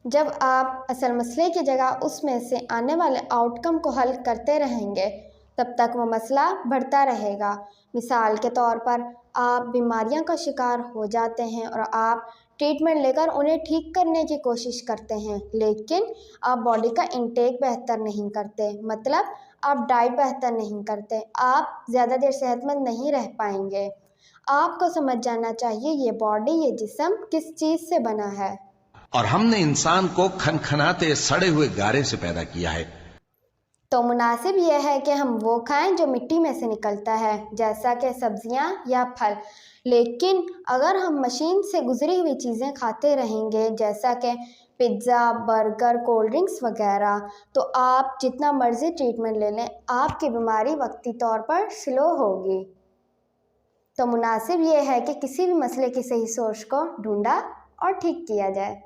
जब आप असल मसले की जगह उसमें से आने वाले आउटकम को हल करते रहेंगे तब तक वो मसला बढ़ता रहेगा। मिसाल के तौर पर आप बीमारियों का शिकार हो जाते हैं और आप ट्रीटमेंट लेकर उन्हें ठीक करने की कोशिश करते हैं, लेकिन आप बॉडी का इंटेक बेहतर नहीं करते, मतलब आप डाइट बेहतर नहीं करते, आप ज़्यादा देर सेहतमंद नहीं रह पाएंगे। आपको समझ जाना चाहिए ये बॉडी, ये जिस्म किस चीज़ से बना है। और हमने इंसान को खनखनाते सड़े हुए गारे से पैदा किया है, तो मुनासिब यह है कि हम वो खाएं जो मिट्टी में से निकलता है, जैसा कि सब्जियां या फल। लेकिन अगर हम मशीन से गुजरी हुई चीज़ें खाते रहेंगे, जैसा कि पिज़्ज़ा, बर्गर, कोल्ड ड्रिंक्स वगैरह, तो आप जितना मर्ज़ी ट्रीटमेंट ले लें, आपकी बीमारी वक्ती तौर पर स्लो होगी। तो मुनासिब ये है कि किसी भी मसले की सही सोच को ढूंढा और ठीक किया जाए।